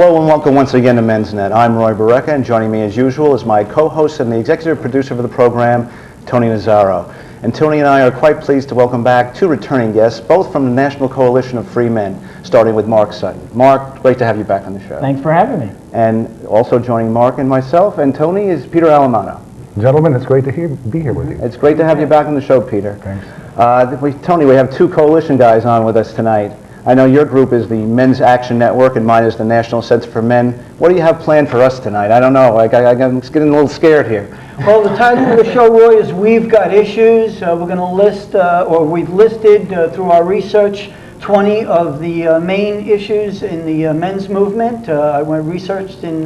Hello and welcome once again to Mensnet. I'm Roy Barreca, and joining me as usual is my co-host and the executive producer for the program, Tony Nazzaro. And Tony and I are quite pleased to welcome back two returning guests, both from the National Coalition of Free Men, starting with Mark Sutton. Mark, great to have you back on the show. Thanks for having me. And also joining Mark and myself and Tony is Peter Allemano. Gentlemen, it's great to be here with you. It's great to have you back on the show, Peter. Thanks. Tony, we have two coalition guys on with us tonight. I know your group is the Men's Action Network and mine is the National Center for Men. What do you have planned for us tonight? I don't know. I'm getting a little scared here. Well, the title of the show, Roy, is We've Got Issues. We're going to list, or we've listed through our research, 20 of the main issues in the men's movement. I went researched in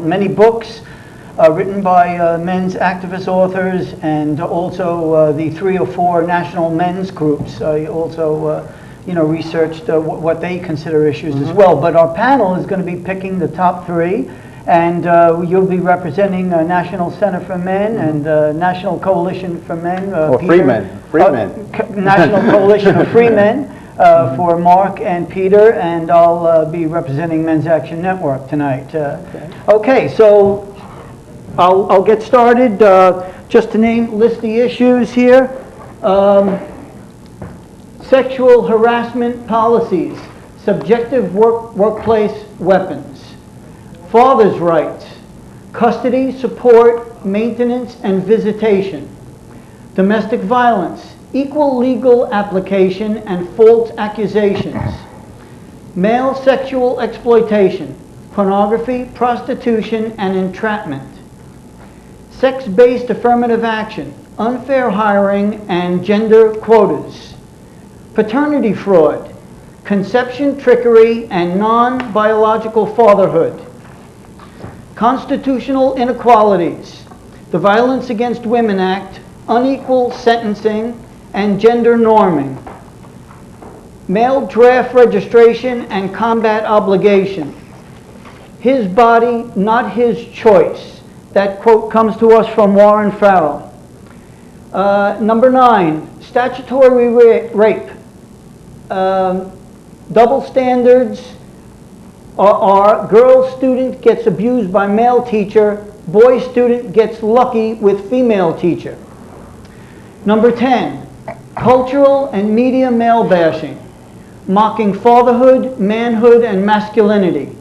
many books written by men's activist authors, and also the 3 or 4 national men's groups. I also researched what they consider issues as well. But our panel is going to be picking the top 3, and you'll be representing National Center for Men and National Coalition for Men. Free Men. National Coalition of Free Men for Mark and Peter, and I'll be representing Men's Action Network tonight. Okay, so I'll get started. Just to list the issues here. Sexual harassment policies, subjective workplace weapons, father's rights, custody, support, maintenance, and visitation, domestic violence, equal legal application and false accusations, male sexual exploitation, pornography, prostitution, and entrapment, sex-based affirmative action, unfair hiring, and gender quotas, paternity fraud, conception trickery, and non-biological fatherhood, constitutional inequalities, the Violence Against Women Act, unequal sentencing, and gender norming, male draft registration and combat obligation, his body, not his choice. That quote comes to us from Warren Farrell. Number 9, statutory rape. Double standards are girl student gets abused by male teacher, boy student gets lucky with female teacher. Number 10, cultural and media male bashing, mocking fatherhood, manhood, and masculinity,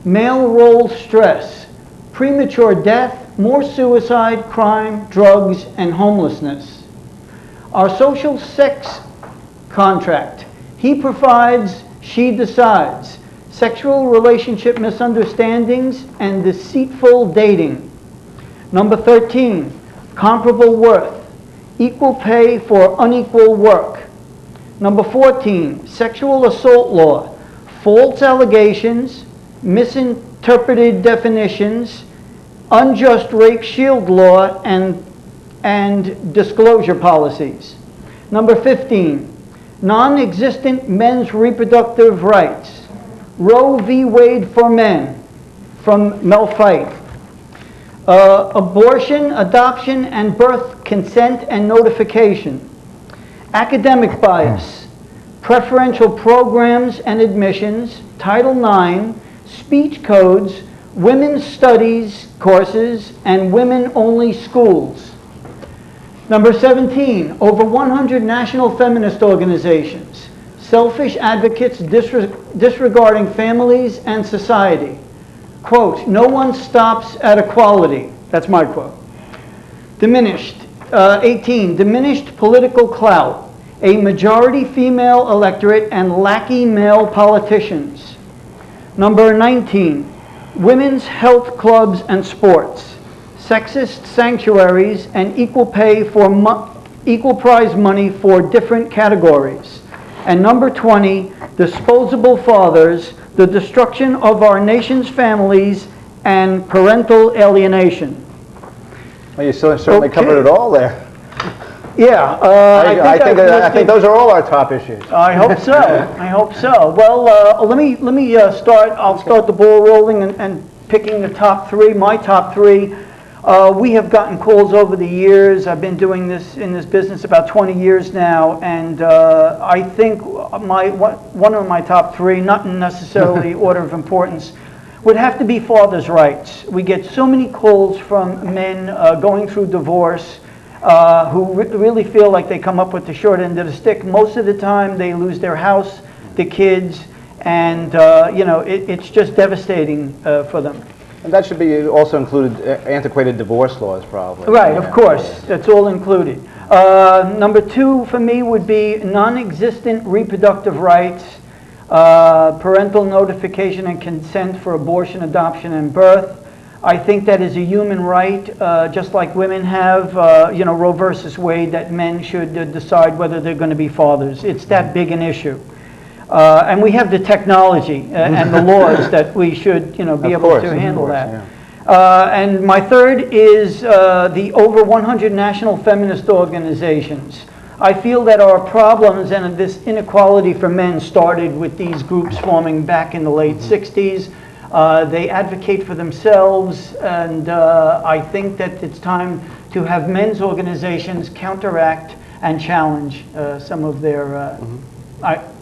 male role stress, premature death, more suicide, crime, drugs, and homelessness. Our social sex contract. He provides, she decides. Sexual relationship misunderstandings and deceitful dating. Number 13, comparable worth. Equal pay for unequal work. Number 14, sexual assault law. False allegations, misinterpreted definitions, unjust rape shield law, and disclosure policies. Number 15, non-existent men's reproductive rights. Roe v. Wade for men, from Mel Fight. Abortion, adoption, and birth consent and notification. Academic bias. Preferential programs and admissions. Title IX. Speech codes. Women's studies courses, and women-only schools. Number 17, over 100 national feminist organizations, selfish advocates disregarding families and society. Quote, no one stops at equality. That's my quote. Diminished. 18, diminished political clout, a majority female electorate and lackey male politicians. Number 19, women's health clubs and sports, sexist sanctuaries, and equal pay for equal prize money for different categories. And number 20, disposable fathers, the destruction of our nation's families, and parental alienation. Well, you certainly covered it all there. Yeah, I think those are all our top issues. I hope so. I hope so. Well, let me start. I'll start the ball rolling and picking the top 3. My top 3. We have gotten calls over the years. I've been doing this in this business about 20 years now, and I think one of my top three, not necessarily order of importance, would have to be fathers' rights. We get so many calls from men going through divorce who really feel like they come up with the short end of the stick. Most of the time they lose their house, the kids, and it's just devastating for them. And that should be also included antiquated divorce laws, probably. Right, of course, that's all included. Number two for me would be non-existent reproductive rights, parental notification and consent for abortion, adoption, and birth. I think that is a human right, just like women have, Roe versus Wade, that men should decide whether they're going to be fathers. It's that big an issue. And we have the technology and the laws that we should, be able to handle that. Yeah. And my third is the over 100 national feminist organizations. I feel that our problems and this inequality for men started with these groups forming back in the late 60s. They advocate for themselves, and I think that it's time to have men's organizations counteract and challenge some of their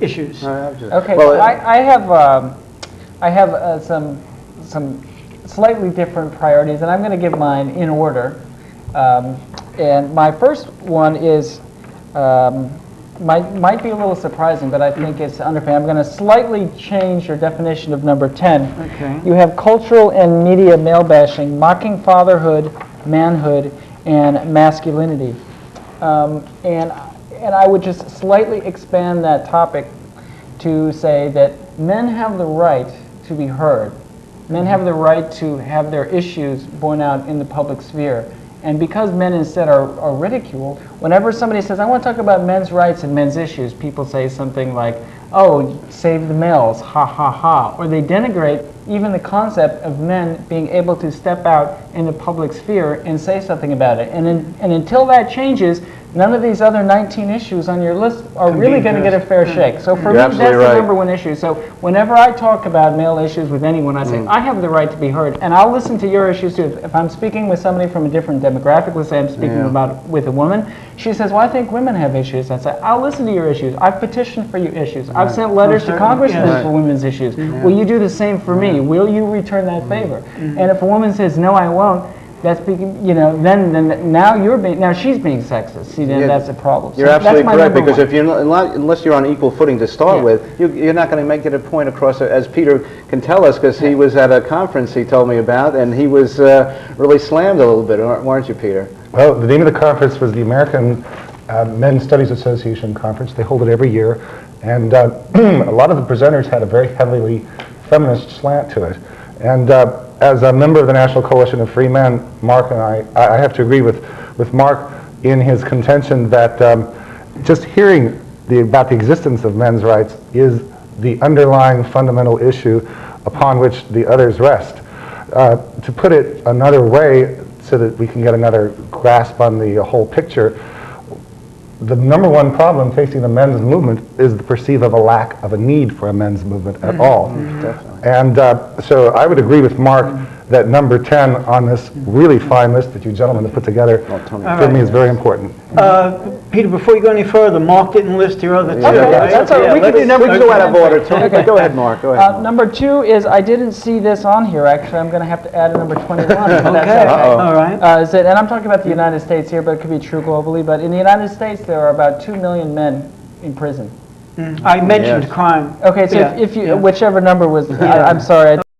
issues. Okay, well, I have some slightly different priorities, and I'm going to give mine in order. And my first one is might be a little surprising, but I think it's understandable. I'm going to slightly change your definition of number 10. Okay. You have cultural and media male bashing, mocking fatherhood, manhood, and masculinity. And I would just slightly expand that topic to say that men have the right to be heard. Men have the right to have their issues borne out in the public sphere. And because men instead are ridiculed, whenever somebody says, I want to talk about men's rights and men's issues, people say something like, oh, save the males, ha ha ha. Or they denigrate even the concept of men being able to step out in the public sphere and say something about it. And until that changes, none of these other 19 issues on your list are really going to get a fair shake. So for me, that's the number one issue. So whenever I talk about male issues with anyone, I say, I have the right to be heard. And I'll listen to your issues too. If I'm speaking with somebody from a different demographic, let's say I'm speaking about with a woman, she says, well, I think women have issues. I say, I'll listen to your issues. I've petitioned for your issues. I've sent letters to congressmen for women's issues. Will you do the same for me? Will you return that favor? And if a woman says, no, I won't, that's being, then now she's being sexist. See, then that's a problem. You're absolutely correct, because if you're not, unless you're on equal footing to start with, you're not going to make it a point across, as Peter can tell us, because he was at a conference he told me about, and he was really slammed a little bit, weren't you, Peter? Well, the name of the conference was the American Men's Studies Association Conference. They hold it every year, and a lot of the presenters had a very heavily feminist slant to it. And as a member of the National Coalition of Free Men, Mark and I have to agree with Mark in his contention that just hearing about the existence of men's rights is the underlying fundamental issue upon which the others rest. To put it another way, so that we can get another grasp on the whole picture, the number one problem facing the men's movement is the perceive of a lack of a need for a men's movement at all. Definitely. And so I would agree with Mark that number 10 on this really fine list that you gentlemen have put together for me is very important. Peter, before you go any further, Mark didn't list your other two. That's all right. We can go out of order, Tony. Okay. Go ahead, Mark. Go ahead. Number 2 is, I didn't see this on here, actually. I'm going to have to add a number 21. Okay, all right. And I'm talking about the United States here, but it could be true globally. But in the United States, there are about 2 million men in prison. I mentioned crime. Okay, so if you, whichever number was, I'm sorry.